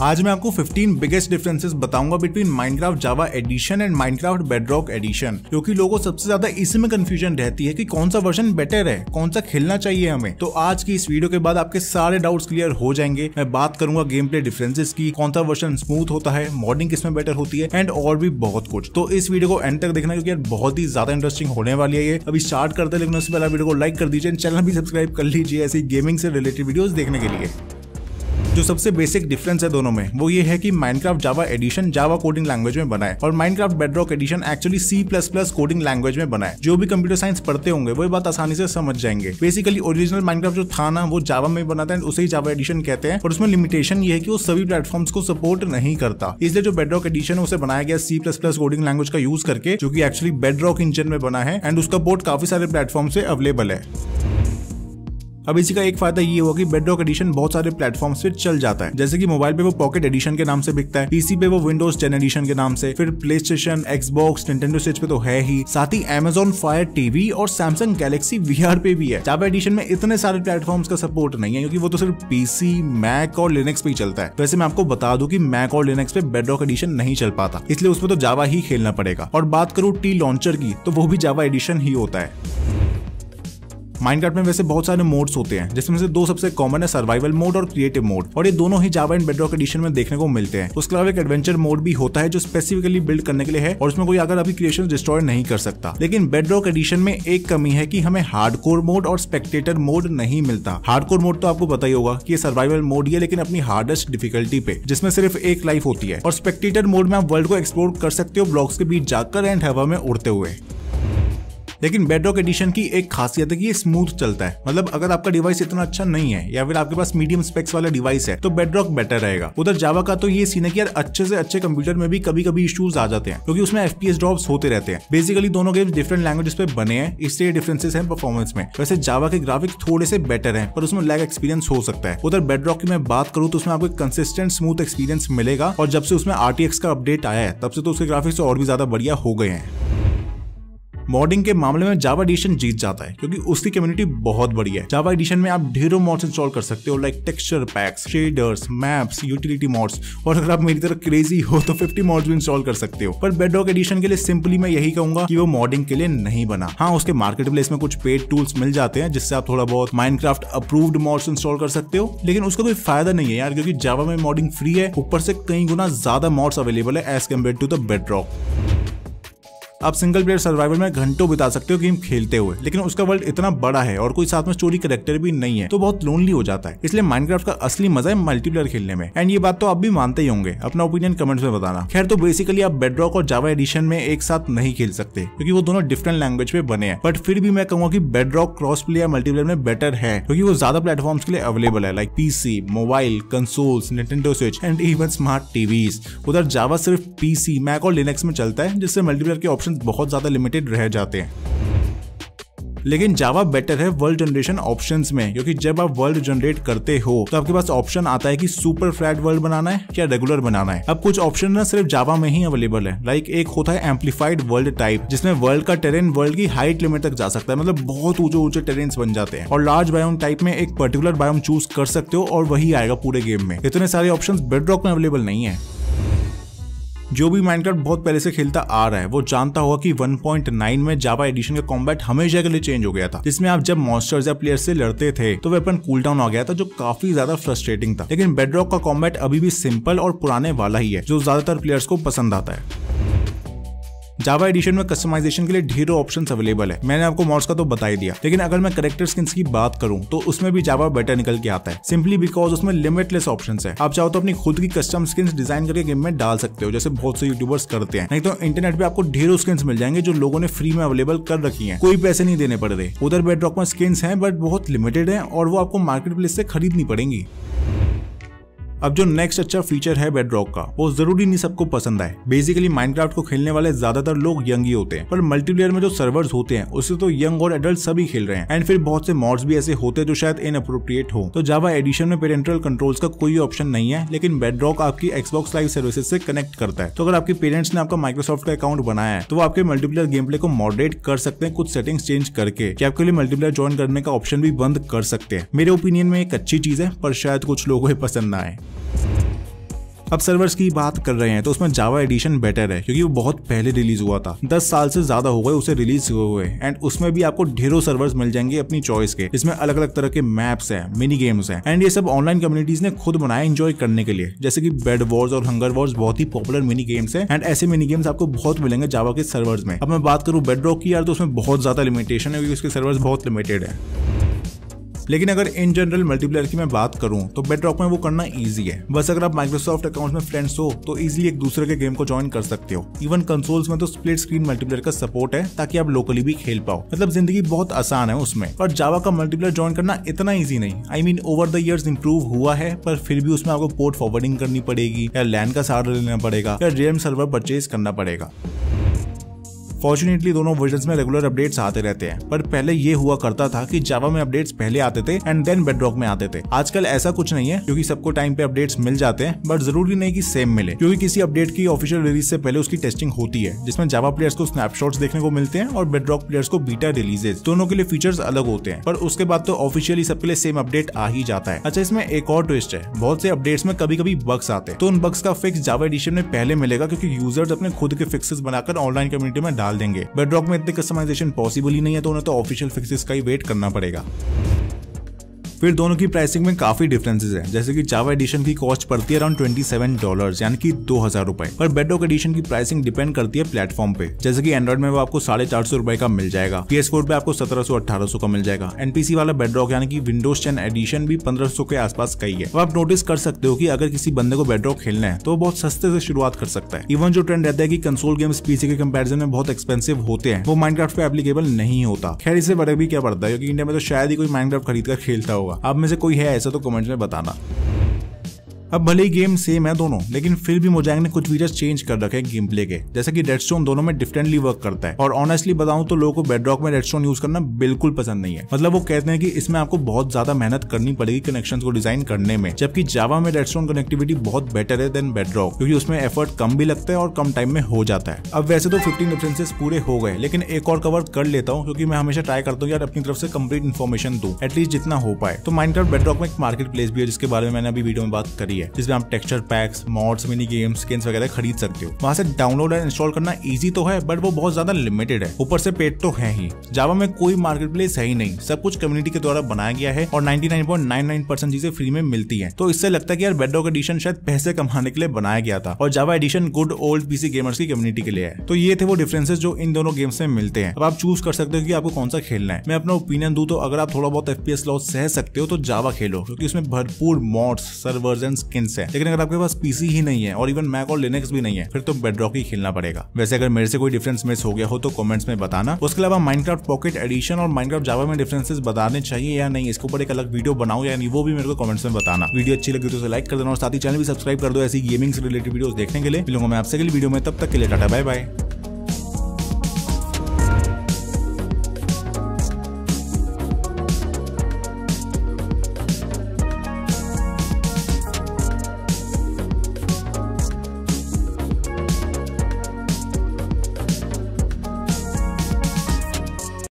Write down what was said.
आज मैं आपको 15 बिगेस्ट डिफरेंसेस बताऊंगा between Minecraft Java edition and Minecraft Bedrock edition, क्योंकि लोगों को सबसे ज्यादा इसी में कंफ्यूजन रहती है कि कौन सा वर्जन बेटर है, कौन सा खेलना चाहिए हमें। तो आज की इस वीडियो के बाद आपके सारे डाउट्स क्लियर हो जाएंगे। मैं बात करूंगा गेम प्ले डिफरेंसेस की, कौन सा वर्जन स्मूथ होता है, मॉडिंग किसमें बेटर होती है एंड और भी बहुत कुछ। तो इस वीडियो को एंड तक देखना क्योंकि यार बहुत ही ज्यादा इंटरेस्टिंग होने वाली है ये। अभी स्टार्ट करते हैं, लेकिन उससे पहले वीडियो को लाइक कर दीजिए, चैनल भी सब्सक्राइब कर लीजिए ऐसी गेमिंग से रिलेटेड वीडियोस देखने के लिए। जो सबसे बेसिक डिफरेंस है दोनों में वो ये है कि Minecraft Java edition Java coding language में बना है और Minecraft Bedrock edition actually C++ coding language में बना है। जो भी कंप्यूटर साइंस पढ़ते होंगे वो ये बात आसानी से समझ जाएंगे। बेसिकली ओरिजिनल माइनक्राफ्ट जो था ना वो जावा में बना था, उसे ही जावा एडिशन कहते हैं। और उसमें लिमिटेशन ये है कि वो सभी प्लेटफॉर्म्स को सपोर्ट नहीं करता, इसलिए जो बेडरॉक एडिशन है उसे बनाया गया C++ कोडिंग लैंग्वेज का यूज करके, जो कि एक्चुअली बेडरॉक इंजन में बना है एंड उसका पोर्ट काफी सारे प्लेटफॉर्म से अवेलेबल है। अब इसी का एक फायदा ये हुआ कि बेडरॉक एडिशन बहुत सारे प्लेटफॉर्म्स पे चल जाता है, जैसे कि मोबाइल पे वो पॉकेट एडिशन के नाम से बिकता है, पीसी पे वो विंडोज 10 एडिशन के नाम से, फिर play station, Xbox, Nintendo switch पे तो है ही, साथ ही Amazon Fire TV और Samsung Galaxy VR पे भी है। जावा एडिशन में इतने सारे प्लेटफॉर्म्स का सपोर्ट नहीं है क्योंकि वो तो सिर्फ पीसी, मैक और लिनक्स पे ही चलता है। वैसे मैं आपको बता दूं कि मैक और लिनक्स पे बेडरॉक एडिशन नहीं चल पाता, इसलिए उसमें तो जावा ही खेलना पड़ेगा। और बात करूं टी लॉन्चर की तो वो भी जावा एडिशन ही होता है। माइनक्राफ्ट में वैसे बहुत सारे मोड्स होते हैं, जिसमें से दो सबसे कॉमन है सर्वाइवल मोड और क्रिएटिव मोड, और ये दोनों ही जावा एंड बेडरॉक एडिशन में देखने को मिलते हैं। उसके अलावा एक एडवेंचर मोड भी होता है जो स्पेसिफिकली बिल्ड करने के लिए है और उसमें कोई अगर अभी क्रिएशन डिस्ट्रॉय नहीं कर सकता। लेकिन बेडरॉक एडिशन में एक कमी है कि हमें हार्डकोर मोड और स्पेक्टेटर मोड नहीं मिलता। हार्डकोर मोड तो आपको पता ही होगा कि ये सर्वाइवल मोड ही है, लेकिन अपनी हार्डेस्ट डिफिकल्टी पे, जिसमें सिर्फ एक लाइफ होती है। और स्पेक्टेटर मोड में आप वर्ल्ड को एक्सप्लोर कर सकते हो ब्लॉक्स के बीच जाकर एंड हवा में उड़ते हुए। लेकिन बेडरॉक एडिशन की एक खासियत है कि ये स्मूथ चलता है, मतलब अगर आपका डिवाइस इतना अच्छा नहीं है या फिर आपके पास मीडियम स्पेक्स वाला डिवाइस है तो बेडरॉक बेटर रहेगा। उधर जावा का तो ये सीन है कि यार अच्छे से अच्छे कंप्यूटर में भी कभी कभी इश्यूज आ जाते हैं क्योंकि उसमें FPS ड्रॉप्स होते रहते हैं। बेसिकली दोनों गेम्स डिफरेंट लैंग्वेजेस पे बने हैं, इससे डिफरेंसेस हैं परफॉर्मेंस में। वैसे जावा के ग्राफिक्स थोड़े से बेटर हैं पर उसमें लैग एक्सपीरियंस हो सकता है। उधर बेडरॉक की मैं बात करूँ तो उसमें आपको कंसिस्टेंट स्मूथ एक्सपीरियंस मिलेगा और जब से उसमें RTX का अपडेट आया है तब से तो उसके ग्राफिक्स और भी ज्यादा बढ़िया हो गए हैं। मॉडिंग के मामले में जावा एडिशन जीत जाता है क्योंकि उसकी कम्युनिटी बहुत बड़ी है। जावा एडिशन में आप ढेरों मॉड्स इंस्टॉल कर सकते हो, like texture PACS, shaders, maps, utility mods, और अगर आप मेरी तरह क्रेजी हो तो 50 मॉड्स भी इंस्टॉल कर सकते हो। पर बेडरॉक एडिशन के लिए सिंपली मैं यही कहूंगा कि वो मॉडिंग के लिए नहीं बना। हाँ, उसके मार्केट प्लेस में कुछ पेड टूल्स मिल जाते हैं जिससे आप थोड़ा बहुत माइनक्राफ्ट अप्रूव्ड मॉड्स इंस्टॉल कर सकते हो, लेकिन उसका कोई फायदा नहीं है यार, क्योंकि जावा में मॉडिंग फ्री है, ऊपर से कई गुना ज्यादा मॉड्स अवेलेबल है as compare to the Bedrock. आप सिंगल प्लेयर सर्वाइवल में घंटों बिता सकते हो गेम खेलते हुए, लेकिन उसका वर्ल्ड इतना बड़ा है और कोई साथ में स्टोरी कैरेक्टर भी नहीं है तो बहुत लोनली हो जाता है। इसलिए माइनक्राफ्ट का असली मजा है मल्टीप्लेयर खेलने में, एंड ये बात तो आप भी मानते ही होंगे। अपना ओपिनियन कमेंट्स में बताना। खैर, तो बेसिकली आप बेडरॉक और जावा एडिशन में एक साथ नहीं खेल सकते क्योंकि वो दोनों डिफरेंट लैंग्वेज पे बने हैं, बट फिर भी मैं कहूंगा कि बेडरॉक क्रॉस प्ले या मल्टीप्लेयर में बेटर है क्योंकि वो ज्यादा प्लेटफॉर्म्स के लिए अवेलेबल है, like PC, mobile, consoles, Nintendo switch and even smart TVs. उधर जावा सिर्फ पीसी, मैक और लिनक्स में चलता है, जिससे मल्टीप्लेयर के ऑप्शन बहुत ज्यादा लिमिटेड रह जाते हैं। लेकिन जावा बेटर है वर्ल्ड जनरेशन ऑप्शंस में, क्योंकि जब आप वर्ल्ड जनरेट करते हो तो आपके पास ऑप्शन आता है कि सुपर फ्लैट वर्ल्ड बनाना है या रेगुलर बनाना है। अब कुछ ऑप्शन ना सिर्फ जावा में ही अवेलेबल है, लाइक एक होता है एम्पलीफाइड वर्ल्ड टाइप, जिसमें वर्ल्ड का टेरेन वर्ल्ड की हाइट लिमिट तक जा सकता है, मतलब बहुत ऊंचे टेरेन्स बन जाते हैं। और लार्ज बायोम टाइप में एक पर्टिकुलर बायोम चूज कर सकते हो और वही आएगा पूरे गेम में। इतने सारे ऑप्शंस बेडरॉक में अवेलेबल नहीं है। जो भी माइनक्राफ्ट बहुत पहले से खेलता आ रहा है वो जानता होगा कि 1.9 में जावा एडिशन का कॉम्बैट हमेशा के लिए चेंज हो गया था, जिसमें आप जब मॉन्स्टर्स या प्लेयर्स से लड़ते थे तो वेपन कूल डाउन आ गया था, जो काफी ज्यादा फ्रस्ट्रेटिंग था। लेकिन बेडरॉक का कॉम्बैट अभी भी सिंपल और पुराने वाला ही है, जो ज्यादातर प्लेयर्स को पसंद आता है। जावा एडिशन में कस्टमाइजेशन के लिए ढेरों ऑप्शंस अवेलेबल है, मैंने आपको मॉड्स का तो बता ही दिया। लेकिन अगर मैं कैरेक्टर स्किन्स की बात करूं तो उसमें भी जावा बेटर निकल के आता है, सिंपली बिकॉज उसमें लिमिटलेस ऑप्शंस है। आप चाहो तो अपनी खुद की कस्टम स्किन्स डिजाइन करके गेम में डाल सकते हो, जैसे बहुत से यूट्यूबर्स करते हैं। नहीं तो इंटरनेट पे आपको ढेरों स्किन्स मिल जाएंगे जो लोगों ने फ्री में अवेलेबल कर रखी है, कोई पैसे नहीं देने पड़ रहे। उधर बेडरॉक में स्किन्स हैं बट बहुत लिमिटेड है और वो आपको मार्केट प्लेस से खरीदनी पड़ेंगी। अब जो नेक्स्ट अच्छा फीचर है बेडरॉक का वो जरूरी नहीं सबको पसंद आए। बेसिकली माइनक्राफ्ट को खेलने वाले ज्यादातर लोग यंग ही होते हैं, पर मल्टीप्लेयर में जो सर्वर्स होते हैं उससे तो यंग और एडल्ट सभी खेल रहे हैं। एंड फिर बहुत से मॉड्स भी ऐसे होते हैं जो शायद इनअप्रोप्रिएट हो। तो जावा एडिशन में पेरेंटल कंट्रोल्स का कोई ऑप्शन नहीं है, लेकिन बेडरॉक आपकी एक्सबॉक्स लाइव सर्विसेज से कनेक्ट करता है। तो अगर आपके पेरेंट्स ने आपका माइक्रोसॉफ्ट का अकाउंट बनाया है तो वो आपके मल्टीप्लेयर गेम प्ले को मॉडरेट कर सकते हैं कुछ सेटिंग्स चेंज करके, कि आपके लिए मल्टीप्लेयर ज्वाइन करने का ऑप्शन भी बंद कर सकते हैं। मेरे ओपिनियन में एक अच्छी चीज है, पर शायद कुछ लोगों को पसंद ना आए। अब सर्वर्स की बात कर रहे हैं तो उसमें जावा एडिशन बेटर है क्योंकि वो बहुत पहले रिलीज हुआ था, 10 साल से ज्यादा हो गए उसे रिलीज हुए एंड उसमें भी आपको ढेरों सर्वर्स मिल जाएंगे अपनी चॉइस के, जिसमें अलग अलग तरह के मैप्स हैं, मिनी गेम्स हैं एंड ये सब ऑनलाइन कम्युनिटीज ने खुद बनाए एंजॉय करने के लिए, जैसे कि बेड वॉर्स और हंगर वॉर्स बहुत ही पॉपुलर मिनी गेम्स हैं एंड ऐसे मिनी गेम्स आपको बहुत मिलेंगे जावा के सर्वर्स में। अब मैं बात करूं बेडरॉक की यार तो उसमें बहुत ज्यादा लिमिटेशन है क्योंकि उसके सर्वर्स बहुत लिमिटेड है। लेकिन अगर इन जनरल मल्टीप्लेयर की मैं बात करूं तो बेडरॉक में वो करना इजी है। बस अगर आप माइक्रोसॉफ्ट अकाउंट में फ्रेंड्स हो तो इजीली एक दूसरे के गेम को ज्वाइन कर सकते हो। इवन कंसोल्स में तो स्प्लिट स्क्रीन मल्टीप्लेयर का सपोर्ट है ताकि आप लोकली भी खेल पाओ। मतलब जिंदगी बहुत आसान है उसमें। पर जावा का मल्टीप्लेयर ज्वाइन करना इतना ईजी नहीं। I mean over the years improve हुआ है, पर फिर भी उसमें आपको पोर्ट फॉरवर्डिंग करनी पड़ेगी या लैन का सहारा लेना पड़ेगा या रेम सर्वर परचेज करना पड़ेगा। फॉर्चुनेटली दोनों वर्जन्स में रेगुलर अपडेट्स आते रहते हैं, पर पहले ये हुआ करता था कि जावा में अपडेट्स पहले आते थे एंड देन बेडरॉक में आते थे। आजकल ऐसा कुछ नहीं है क्योंकि सबको टाइम पे अपडेट्स मिल जाते हैं, बट जरूरी नहीं कि सेम मिले क्योंकि किसी अपडेट की ऑफिशियल रिलीज से पहले उसकी टेस्टिंग होती है, जिसमें जावा प्लेयर्स को स्नैपशॉट्स देखने को मिलते हैं और बेडरॉक प्लेयर्स को बीटा रिलीजेस। दोनों के लिए फीचर्स अलग होते हैं, पर उसके बाद तो ऑफिशियली सबके लिए सेम अपडेट आ ही जाता है। अच्छा, इसमें एक और ट्विस्ट है, बहुत से अपडेट्स में कभी कभी बग्स आते हैं, तो उन बग्स का फिक्स जावा एडिशन में पहले मिलेगा क्योंकि यूजर्स अपने खुद के फिक्सेस बनाकर ऑनलाइन कम्युनिटी में डाल देंगे। बेडरॉक में इतनी कस्टमाइजेशन पॉसिबल ही नहीं है, तो उन्हें तो ऑफिशियल फिक्सेस का ही वेट करना पड़ेगा। फिर दोनों की प्राइसिंग में काफी डिफरेंसेस हैं, जैसे कि जावा एडिशन की कॉस्ट पड़ती है अराउंड $27 यानी कि 2000 रुपए, पर बेडरॉक एडिशन की प्राइसिंग डिपेंड करती है प्लेटफॉर्म पे। जैसे कि एंड्रॉइड में वो आपको 450 रुपए का मिल जाएगा, PS4 पे आपको 1700-1800 का मिल जाएगा, एनपीसी वाला बेडरॉक यानी कि विंडोज 10 एडिशन भी 1500 के आसपास का ही है। अब आप नोटिस कर सकते हो कि अगर किसी बंदे को बेडरॉक खेलना है तो वो बहुत सस्ते से शुरुआत कर सकता है। इवन जो ट्रेंड रहता है कि कंसोल गेम्स पीसी के कंपैरिजन में बहुत एक्सपेंसिव होते हैं, वो माइनक्राफ्ट पे एप्लीकेबल नहीं होता। खैर इससे फर्क भी क्या पड़ता है क्योंकि इंडिया में तो शायद ही कोई माइनक्राफ्ट खरीद कर खेलता होगा। आप में से कोई है ऐसा तो कमेंट्स में बताना। अब भले ही गेम सेम है दोनों, लेकिन फिर भी मोजांग ने कुछ फीचर्स चेंज कर रखे हैं गेम प्ले के, जैसे कि रेडस्टोन दोनों में डिफरेंटली वर्क करता है। और ऑनेस्टली बताऊं तो लोगों को बेडरॉक में रेडस्टोन यूज करना बिल्कुल पसंद नहीं है। मतलब वो कहते हैं कि इसमें आपको बहुत ज्यादा मेहनत करनी पड़ेगी कनेक्शंस को डिजाइन करने में, जबकि जावा में रेडस्टोन कनेक्टिविटी बहुत बेटर है देन बेडरॉक क्योंकि उसमें एफर्ट कम भी लगता है और कम टाइम में हो जाता है। अब वैसे तो 15 डिफरेंसेस पूरे हो गए, लेकिन एक और कवर कर लेता हूँ क्योंकि मैं हमेशा ट्राई करता हूँ यार अपनी तरफ से कंप्लीट इन्फॉर्मेशन दूं, एटलीस्ट जितना हो पाए। तो माइनक्राफ्ट बेडरॉक में एक मार्केट प्लेस भी है जिसके बारे में मैंने अभी वीडियो में बात करी है, जिसमें आप texture PACS, mods, mini games, skins वगैरह खरीद सकते हो। वहां से डाउनलोड एंड इंस्टॉल करना इजी तो है, बट वो बहुत ज्यादा लिमिटेड है। ऊपर से पेड तो है ही। जावा में कोई मार्केट प्लेस है ही नहीं, सब कुछ कम्युनिटी के द्वारा बनाया गया है और 99.99% चीजें फ्री में मिलती है। तो इससे लगता है कि यार बेडरॉक एडिशन शायद पैसे कमाने के लिए बनाया गया था और Java edition good old PC gamers की कम्युनिटी के लिए है। तो ये थे वो डिफरेंसेस जो इन दोनों गेम्स में मिलते हैं। अब आप चूज कर सकते हो कि आपको कौन सा खेलना है। मैं अपना ओपिनियन दूं तो अगर आप थोड़ा बहुत FPS लॉस सह सकते हो तो जावा खेलो क्योंकि उसमें भरपूर मॉड्स, सर्वर्स एंड स्किन्स है। लेकिन अगर आपके पास पीसी ही नहीं है और इवन मैक और लिनक्स भी नहीं है, फिर तो बेडरॉक ही खेलना पड़ेगा। वैसे अगर मेरे से कोई डिफरेंस मिस हो गया हो तो कमेंट्स में बताना। उसके अलावा माइनक्राफ्ट पॉकेट एडिशन और माइनक्राफ्ट जावा में डिफरेंसेस बताने चाहिए या नहीं, इसके ऊपर एक अलग वीडियो बनाऊं या नहीं, वो भी मेरे को कमेंट्स में बताना। वीडियो अच्छी लगी तो उसे लाइक कर देना और साथ ही चैनल भी सब्सक्राइब कर दो ऐसी गेमिंग से रिलेटेड वीडियोस देखने के लिए। मिलूंगा मैं आपसे अगली वीडियो में, तब तक के लिए टाटा बाय बाय।